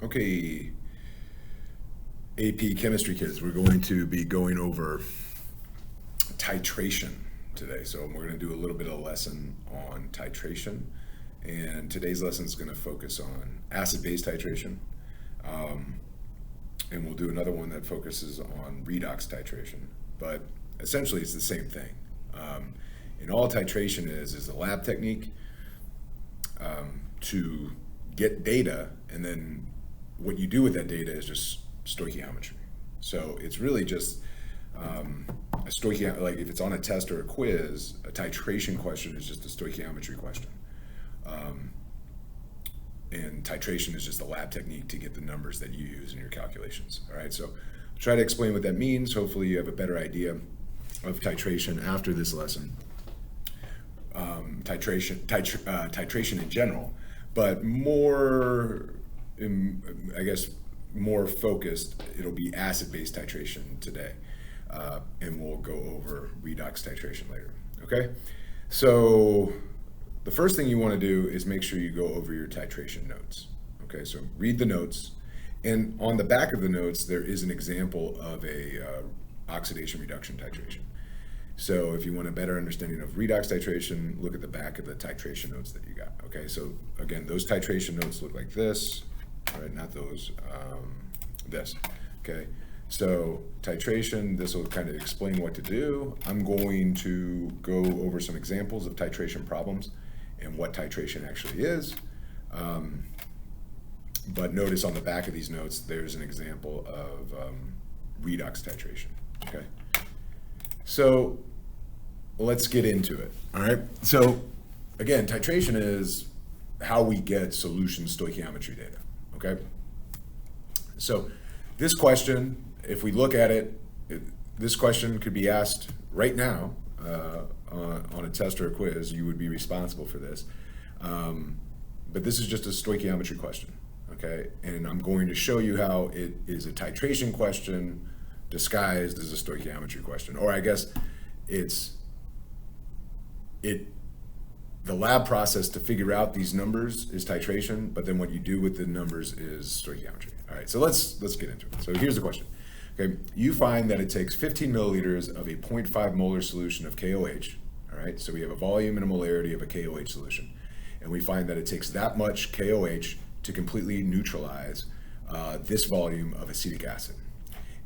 Okay, AP Chemistry kids, we're going to be going over titration today. So we're going to do a little bit of a lesson on titration. And today's lesson is going to focus on acid-base titration. And we'll do another one that focuses on redox titration. But essentially it's the same thing. And all titration is a lab technique to get data, and then what you do with that data is just stoichiometry. So it's really just a stoichiometry, like if it's on a test or a quiz, a titration question is just a stoichiometry question. And titration is just a lab technique to get the numbers that you use in your calculations. All right, so I'll try to explain what that means. Hopefully you have a better idea of titration after this lesson. Titration in general, but more, I guess, more focused, it'll be acid-base titration today. And we'll go over redox titration later, okay? So the first thing you want to do is make sure you go over your titration notes, okay? So read the notes, and on the back of the notes, there is an example of a oxidation reduction titration. So if you want a better understanding of redox titration, look at the back of the titration notes that you got, okay? So again, those titration notes look like this, right? Not those, this, okay? So titration, this will kind of explain what to do. I'm going to go over some examples of titration problems and what titration actually is. But notice on the back of these notes, there's an example of redox titration, okay? So let's get into it, all right? So again, titration is how we get solution stoichiometry data, okay? So this question, if we look at it, this question could be asked right now on a test or a quiz. You would be responsible for this. But this is just a stoichiometry question, okay? And I'm going to show you how it is a titration question disguised as a stoichiometry question, or I guess the lab process to figure out these numbers is titration, but then what you do with the numbers is stoichiometry. All right, so let's get into it. So here's the question. Okay, you find that it takes 15 milliliters of a 0.5 molar solution of KOH. All right, so we have a volume and a molarity of a KOH solution, and we find that it takes that much KOH to completely neutralize this volume of acetic acid.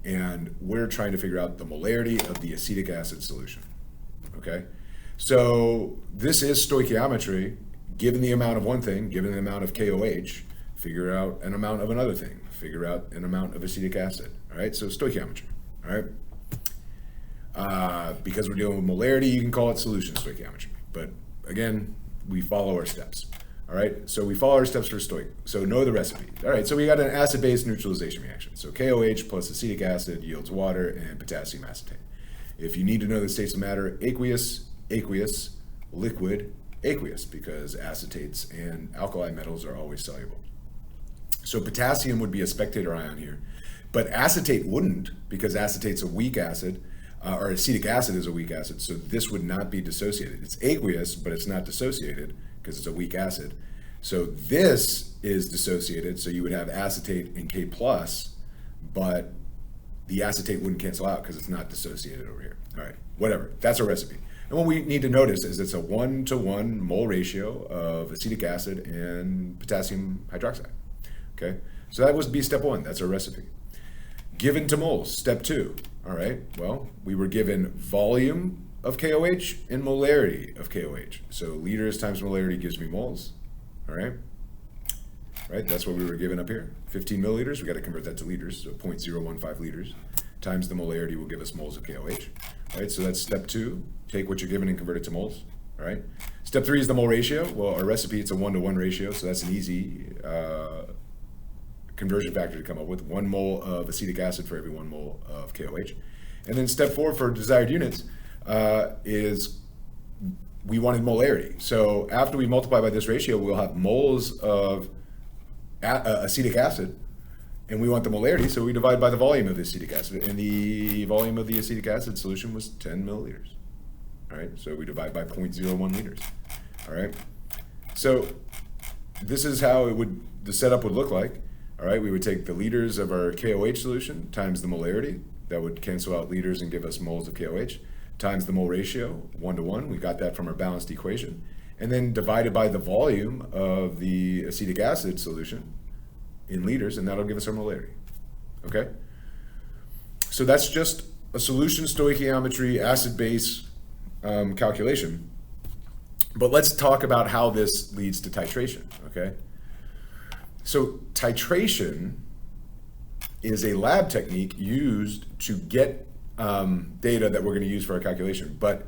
And we're trying to figure out the molarity of the acetic acid solution, okay? So this is stoichiometry. Given the amount of one thing, given the amount of KOH, figure out an amount of another thing, figure out an amount of acetic acid, all right? So stoichiometry, all right? Because we're dealing with molarity, you can call it solution stoichiometry. But again, we follow our steps. All right, so we follow our steps for stoich. So know the recipe. All right, so we got an acid-base neutralization reaction. So KOH plus acetic acid yields water and potassium acetate. If you need to know the states of matter, aqueous, aqueous, liquid, aqueous, because acetates and alkali metals are always soluble. So potassium would be a spectator ion here, but acetate wouldn't, because acetate's a weak acid, or acetic acid is a weak acid, so this would not be dissociated. It's aqueous, but it's not dissociated, because it's a weak acid. So this is dissociated, so you would have acetate and K+, but the acetate wouldn't cancel out because it's not dissociated over here. All right, whatever, that's a recipe. And what we need to notice is it's a 1-to-1 mole ratio of acetic acid and potassium hydroxide, okay? So that would be step one, that's our recipe. Given to moles, step two, all right? Well, we were given volume of KOH and molarity of KOH. So liters times molarity gives me moles, all right? Right, that's what we were given up here. 15 milliliters, we got to convert that to liters, so 0.015 liters times the molarity will give us moles of KOH, right? So that's step two, take what you're given and convert it to moles, all right? Step three is the mole ratio. Well, our recipe, it's a 1-to-1 ratio, so that's an easy conversion factor to come up with. 1 mole of acetic acid for every 1 mole of KOH. And then step four for desired units, is we wanted molarity. So after we multiply by this ratio, we'll have moles of acetic acid, and we want the molarity, so we divide by the volume of the acetic acid, and the volume of the acetic acid solution was 10 milliliters. All right, so we divide by 0.01 liters. All right, so this is how the setup would look like. All right, we would take the liters of our KOH solution times the molarity. That would cancel out liters and give us moles of KOH, times the mole ratio, 1:1. We got that from our balanced equation. And then divided by the volume of the acetic acid solution in liters, and that'll give us our molarity. Okay? So that's just a solution stoichiometry acid-base calculation. But let's talk about how this leads to titration, okay? So titration is a lab technique used to get data that we're going to use for our calculation. But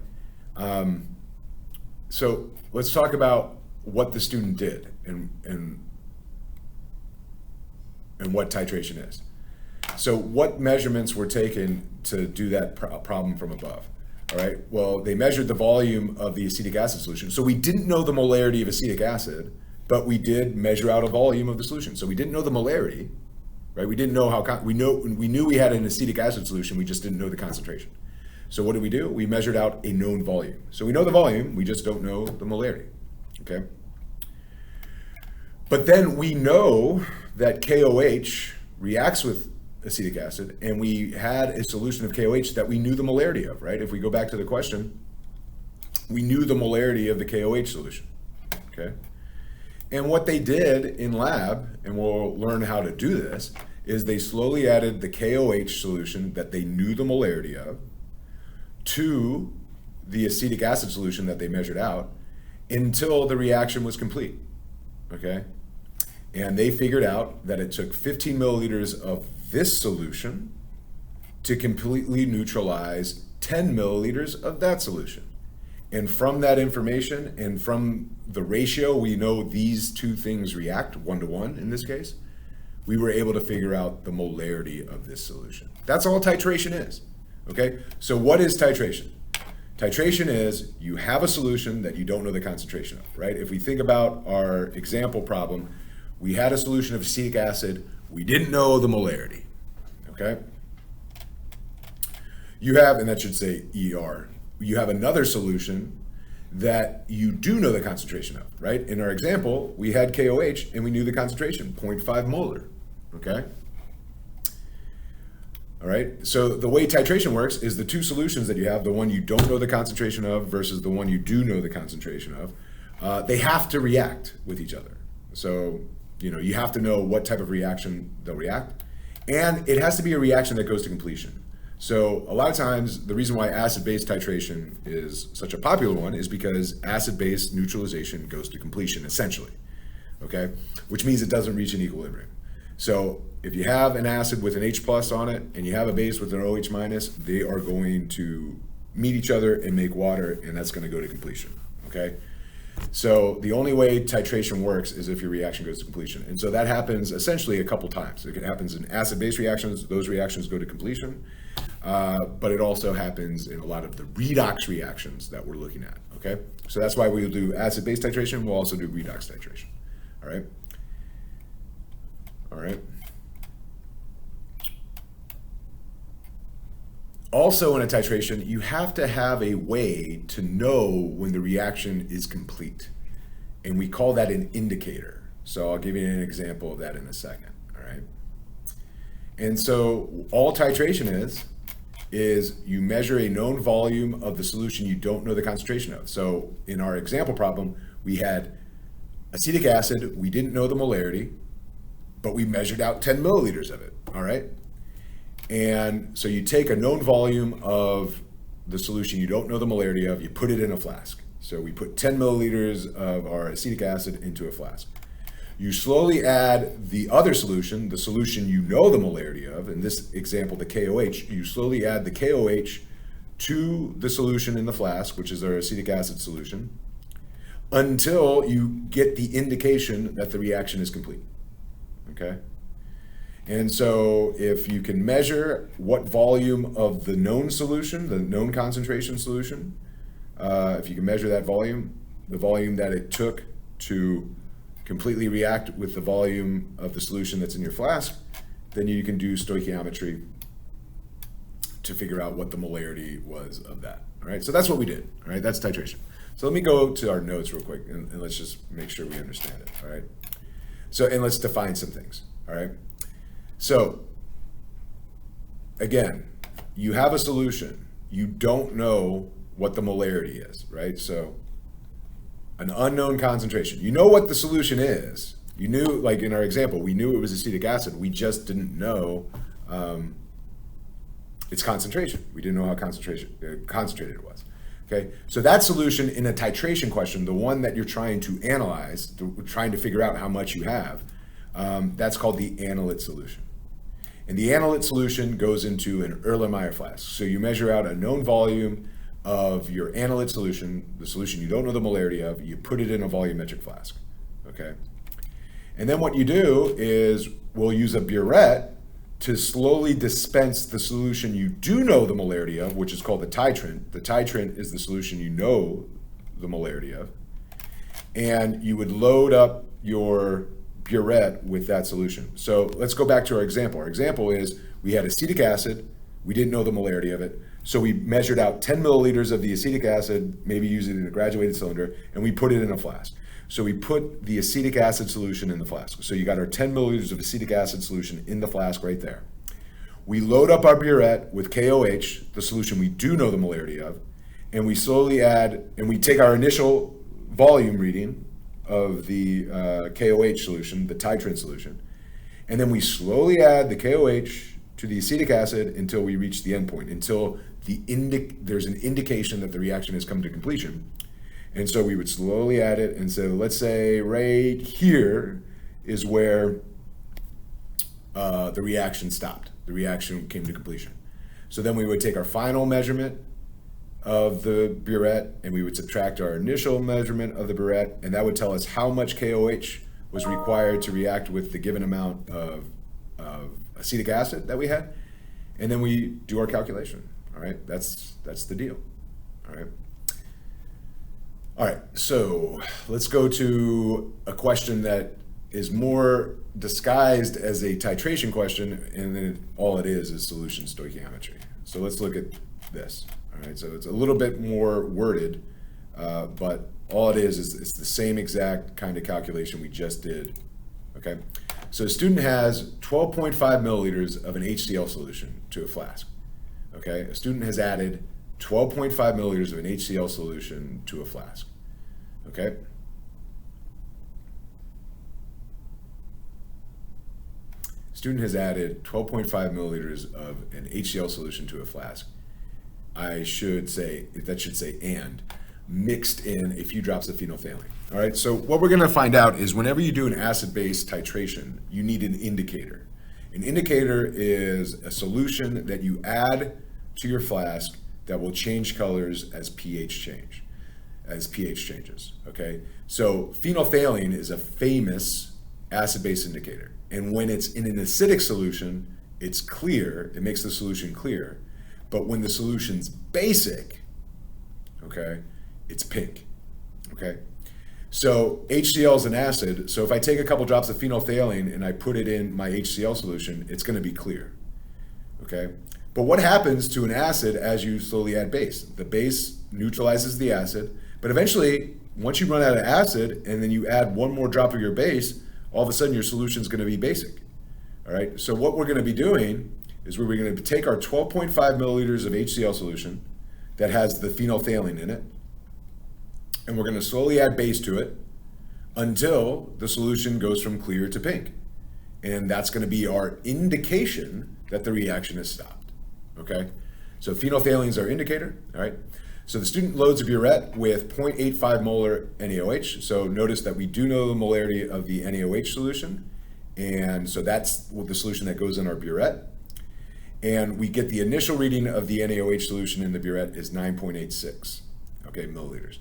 so let's talk about what the student did and what titration is. So what measurements were taken to do that problem from above? All right, well, they measured the volume of the acetic acid solution. So we didn't know the molarity of acetic acid, but we did measure out a volume of the solution. So we didn't know the molarity, right? We didn't know how, we knew we had an acetic acid solution, we just didn't know the concentration. So what did we do? We measured out a known volume. So we know the volume, we just don't know the molarity, okay? But then we know that KOH reacts with acetic acid, and we had a solution of KOH that we knew the molarity of, right? If we go back to the question, we knew the molarity of the KOH solution, okay? And what they did in lab, and we'll learn how to do this, is they slowly added the KOH solution that they knew the molarity of to the acetic acid solution that they measured out until the reaction was complete, okay? And they figured out that it took 15 milliliters of this solution to completely neutralize 10 milliliters of that solution. And from that information and from the ratio, we know these two things react 1:1 in this case. We were able to figure out the molarity of this solution. That's all titration is, okay? So what is titration? Titration is you have a solution that you don't know the concentration of, right? If we think about our example problem, we had a solution of acetic acid, we didn't know the molarity, okay? You have, and that should say ER, you have another solution that you do know the concentration of, right? In our example, we had KOH and we knew the concentration, 0.5 molar, okay? All right, so the way titration works is the two solutions that you have, the one you don't know the concentration of versus the one you do know the concentration of, they have to react with each other. So, you have to know what type of reaction they'll react, and it has to be a reaction that goes to completion. So a lot of times, the reason why acid-base titration is such a popular one is because acid-base neutralization goes to completion, essentially, okay? Which means it doesn't reach an equilibrium. So if you have an acid with an H plus on it, and you have a base with an OH minus, they are going to meet each other and make water, and that's gonna go to completion, okay? So the only way titration works is if your reaction goes to completion. And so that happens essentially a couple times. It happens in acid-base reactions, those reactions go to completion, but it also happens in a lot of the redox reactions that we're looking at, okay? So that's why we'll do acid-base titration, we'll also do redox titration, all right? All right. Also in a titration, you have to have a way to know when the reaction is complete. And we call that an indicator. So I'll give you an example of that in a second, all right? And so all titration is you measure a known volume of the solution you don't know the concentration of. So in our example problem, we had acetic acid, we didn't know the molarity, but we measured out 10 milliliters of it, all right? And so you take a known volume of the solution you don't know the molarity of, you put it in a flask. So we put 10 milliliters of our acetic acid into a flask. You slowly add the other solution, the solution you know the molarity of, in this example, the KOH, you slowly add the KOH to the solution in the flask, which is our acetic acid solution, until you get the indication that the reaction is complete, okay? And so if you can measure what volume of the known solution, the known concentration solution, if you can measure that volume, the volume that it took to completely react with the volume of the solution that's in your flask, then you can do stoichiometry to figure out what the molarity was of that. All right, so that's what we did. All right, that's titration. So let me go to our notes real quick and let's just make sure we understand it. All right, so and let's define some things. All right. So again, you have a solution. You don't know what the molarity is, right? So an unknown concentration. You know what the solution is. You knew, like in our example, we knew it was acetic acid. We just didn't know its concentration. We didn't know how concentrated it was. Okay, so that solution in a titration question, the one that you're trying to analyze, trying to figure out how much you have, that's called the analyte solution. And the analyte solution goes into an Erlenmeyer flask. So you measure out a known volume of your analyte solution, the solution you don't know the molarity of, you put it in a volumetric flask, okay? And then what you do is we'll use a burette to slowly dispense the solution you do know the molarity of, which is called the titrant. The titrant is the solution you know the molarity of. And you would load up your burette with that solution. So let's go back to our example. Our example is we had acetic acid. We didn't know the molarity of it. So we measured out 10 milliliters of the acetic acid, maybe using it in a graduated cylinder, and we put it in a flask. So we put the acetic acid solution in the flask. So you got our 10 milliliters of acetic acid solution in the flask right there. We load up our burette with KOH, the solution we do know the molarity of, and we slowly add, and we take our initial volume reading of the KOH solution, the titrant solution, and then we slowly add the KOH to the acetic acid until we reach the endpoint, until there's an indication that the reaction has come to completion. And so we would slowly add it, and so let's say right here is where the reaction stopped. The reaction came to completion. So then we would take our final measurement of the burette, and we would subtract our initial measurement of the burette, and that would tell us how much KOH was required to react with the given amount of acetic acid that we had, and then we do our calculation. All right, that's the deal. All right, so let's go to a question that is more disguised as a titration question, and then all it is solution stoichiometry. So let's look at this. All right, so it's a little bit more worded, but all it is it's the same exact kind of calculation we just did. Okay, so a student has 12.5 milliliters of an HCl solution to a flask. Okay, a student has added 12.5 milliliters of an HCl solution to a flask. Okay. Student has added 12.5 milliliters of an HCl solution to a flask. I should say, that should say and, mixed in a few drops of phenolphthalein. All right, so what we're gonna find out is whenever you do an acid-base titration, you need an indicator. An indicator is a solution that you add to your flask that will change colors as pH changes, okay? So phenolphthalein is a famous acid-base indicator. And when it's in an acidic solution, it's clear, it makes the solution clear. But when the solution's basic, okay, it's pink, okay? So HCl is an acid, so if I take a couple drops of phenolphthalein and I put it in my HCl solution, it's gonna be clear, okay? But what happens to an acid as you slowly add base? The base neutralizes the acid, but eventually, once you run out of acid and then you add one more drop of your base, all of a sudden your solution is going to be basic. All right, so what we're going to be doing is we're going to take our 12.5 milliliters of HCl solution that has the phenolphthalein in it, and we're going to slowly add base to it until the solution goes from clear to pink. And that's going to be our indication that the reaction has stopped. Okay, so phenolphthalein is our indicator. All right. So the student loads a burette with 0.85 molar NaOH. So notice that we do know the molarity of the NaOH solution. And so that's the solution that goes in our burette. And we get the initial reading of the NaOH solution in the burette is 9.86, okay, milliliters.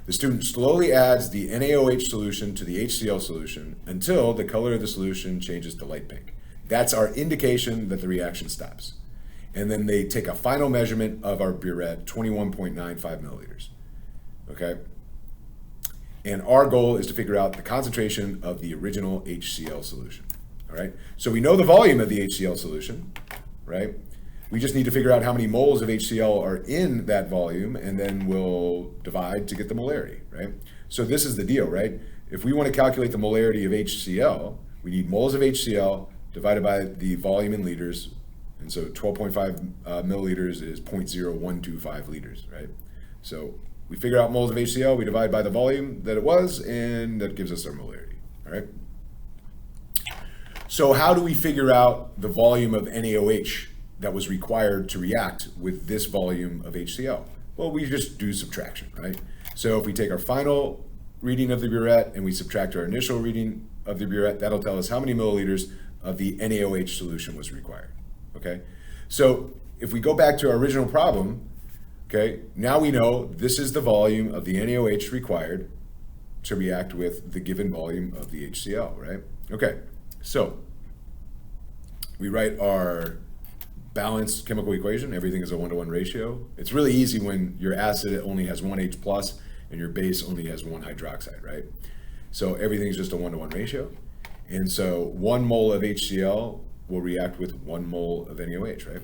The student slowly adds the NaOH solution to the HCl solution until the color of the solution changes to light pink. That's our indication that the reaction stops. And then they take a final measurement of our burette, 21.95 milliliters, okay? And our goal is to figure out the concentration of the original HCl solution, all right? So we know the volume of the HCl solution, right? We just need to figure out how many moles of HCl are in that volume, and then we'll divide to get the molarity, right? So this is the deal, right? If we want to calculate the molarity of HCl, we need moles of HCl divided by the volume in liters. And so 12.5 milliliters is 0.0125 liters, right? So we figure out moles of HCl, we divide by the volume that it was, and that gives us our molarity, all right? So how do we figure out the volume of NaOH that was required to react with this volume of HCl? Well, we just do subtraction, right? So if we take our final reading of the burette and we subtract our initial reading of the burette, that'll tell us how many milliliters of the NaOH solution was required, okay? So if we go back to our original problem, okay, now we know this is the volume of the NaOH required to react with the given volume of the HCl, right? Okay, so we write our balanced chemical equation. Everything is a 1-to-1 ratio. It's really easy when your acid only has one H plus and your base only has one hydroxide, right? So everything's just a 1-to-1 ratio. And so 1 mole of HCl will react with 1 mole of NaOH, right?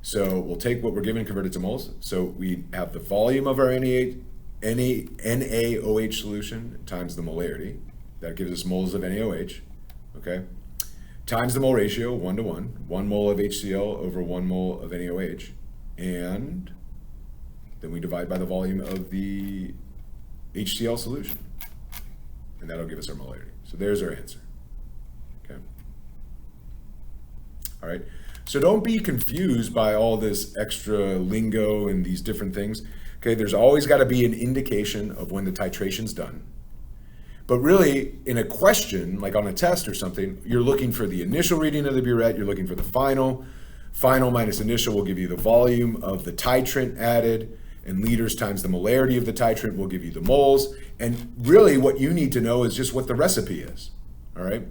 So we'll take what we're given and convert it to moles. So we have the volume of our NaOH solution times the molarity. That gives us moles of NaOH, okay? Times the mole ratio, 1-to-1. 1 mole of HCl over 1 mole of NaOH. And then we divide by the volume of the HCl solution. And that'll give us our molarity. So there's our answer, okay? All right. So don't be confused by all this extra lingo and these different things. Okay, there's always got to be an indication of when the titration's done. But really, in a question, like on a test or something, you're looking for the initial reading of the burette, you're looking for the final. Final minus initial will give you the volume of the titrant added, and liters times the molarity of the titrant will give you the moles. And really what you need to know is just what the recipe is, all right?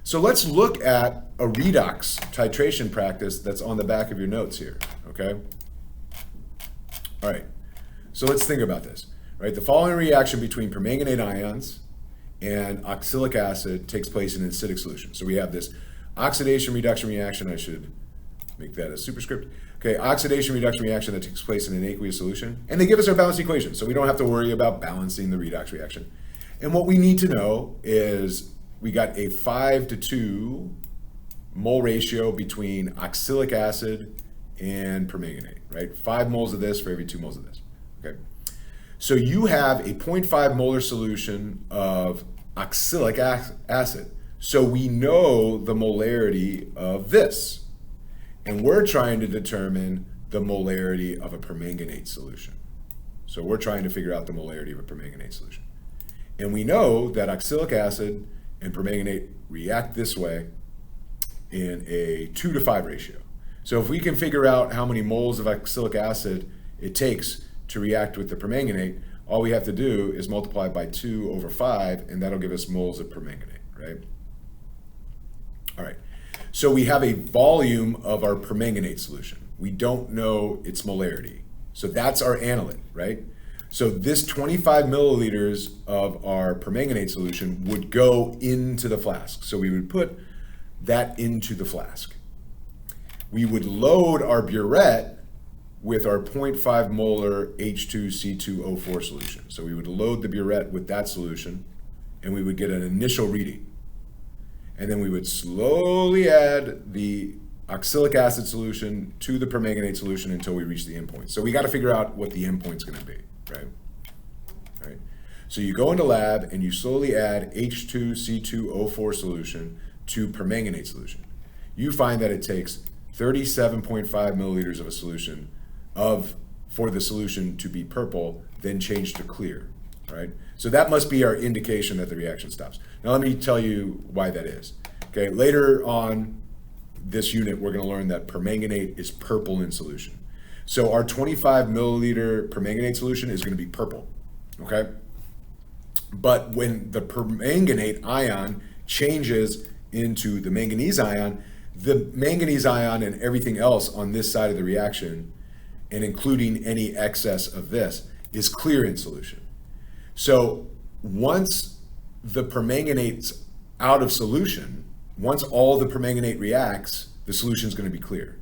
So let's look at a redox titration practice that's on the back of your notes here, okay? All right, so let's think about this, right? The following reaction between permanganate ions and oxalic acid takes place in an acidic solution. So we have this oxidation reduction reaction. I should make that a superscript. Okay, oxidation reduction reaction that takes place in an aqueous solution. And they give us our balanced equation, so we don't have to worry about balancing the redox reaction. And what we need to know is we got a 5-to-2 mole ratio between oxalic acid and permanganate, right? 5 moles of this for every 2 moles of this, okay? So you have a 0.5 molar solution of oxalic acid. So we know the molarity of this. And we're trying to determine the molarity of a permanganate solution. So we're trying to figure out the molarity of a permanganate solution. And we know that oxalic acid and permanganate react this way in a 2-to-5 ratio. So if we can figure out how many moles of oxalic acid it takes to react with the permanganate, all we have to do is multiply by 2 over 5, and that'll give us moles of permanganate, right? All right, so we have a volume of our permanganate solution. We don't know its molarity. So that's our analyte, right? So this 25 milliliters of our permanganate solution would go into the flask. So we would put that into the flask. We would load our burette with our 0.5 molar H2C2O4 solution. So we would load the burette with that solution, and we would get an initial reading. And then we would slowly add the oxalic acid solution to the permanganate solution until we reach the endpoint. So we got to figure out what the endpoint's going to be, right? All right. So you go into lab and you slowly add H2C2O4 solution to permanganate solution. You find that it takes 37.5 milliliters of a solution for the solution to be purple, then change to clear, right? So that must be our indication that the reaction stops. Now let me tell you why that is. Okay, later on this unit, we're going to learn that permanganate is purple in solution. So our 25 milliliter permanganate solution is going to be purple, okay? But when the permanganate ion changes into the manganese ion and everything else on this side of the reaction, and including any excess of this, is clear in solution. So once the permanganate's out of solution, once all the permanganate reacts, the solution is going to be clear.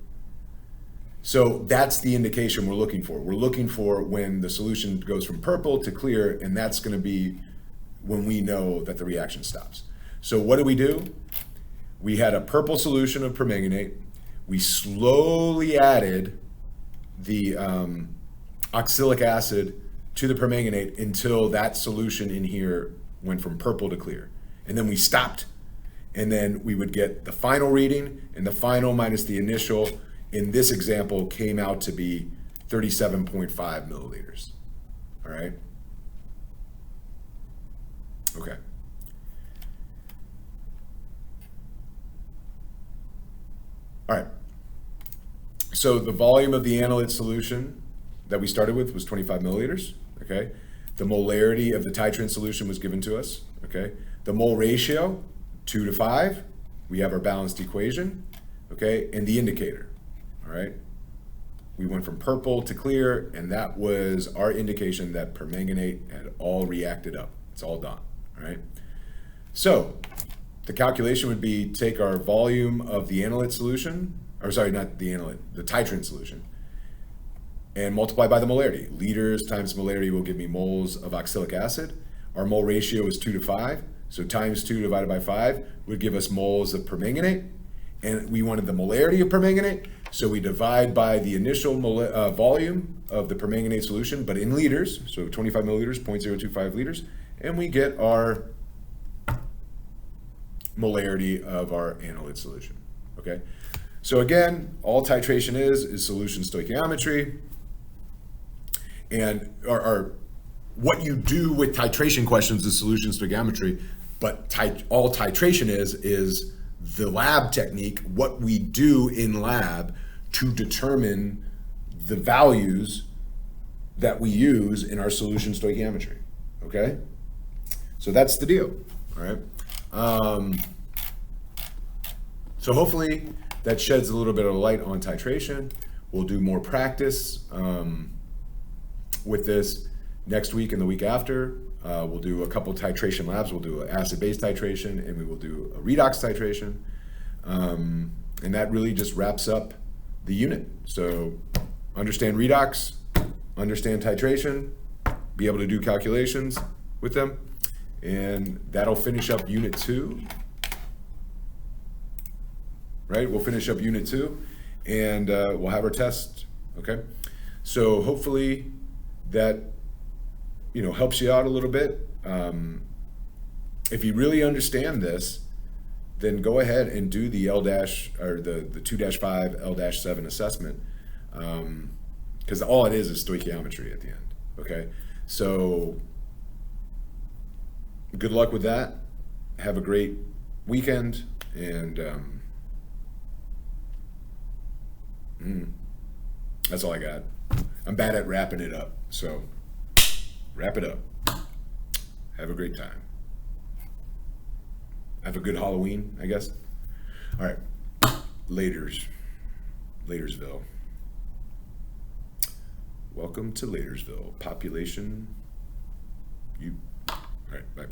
So that's the indication we're looking for. We're looking for when the solution goes from purple to clear, and that's going to be when we know that the reaction stops. So what do? we had a purple solution of permanganate. We slowly added the oxalic acid to the permanganate until that solution in here went from purple to clear. And then we stopped, and then we would get the final reading, and the final minus the initial in this example came out to be 37.5 milliliters. All right? Okay. All right. So the volume of the analyte solution that we started with was 25 milliliters, okay? The molarity of the titrant solution was given to us, okay? The mole ratio, 2 to 5. We have our balanced equation, okay? And the indicator, all right? We went from purple to clear, and that was our indication that permanganate had all reacted up. It's all done, all right? So the calculation would be take our volume of the analyte solution, or sorry, not the analyte, the titrant solution, and multiply by the molarity. Liters times molarity will give me moles of oxalic acid. Our mole ratio is 2 to 5, so times 2 divided by 5 would give us moles of permanganate, and we wanted the molarity of permanganate, so we divide by the initial volume of the permanganate solution, but in liters, so 25 milliliters, 0.025 liters, and we get our molarity of our analyte solution, okay? So again, all titration is solution stoichiometry, and what you do with titration questions is solution stoichiometry, but all titration is the lab technique, what we do in lab to determine the values that we use in our solution stoichiometry, okay? So that's the deal, all right? So hopefully that sheds a little bit of light on titration. We'll do more practice with this next week and the week after. We'll do a couple titration labs. We'll do an acid-base titration, and we will do a redox titration. And that really just wraps up the unit. So understand redox, understand titration, be able to do calculations with them, and that'll finish up unit 2. Right, we'll finish up unit 2, and we'll have our test, okay? So hopefully that, helps you out a little bit. If you really understand this, then go ahead and do the L- or the 2-5 L-7 assessment, because all it is stoichiometry at the end, okay? So good luck with that. Have a great weekend, and that's all I got. I'm bad at wrapping it up, so wrap it up. Have a great time. Have a good Halloween, I guess. All right, Latersville. Welcome to Latersville. Population, you. All right, bye.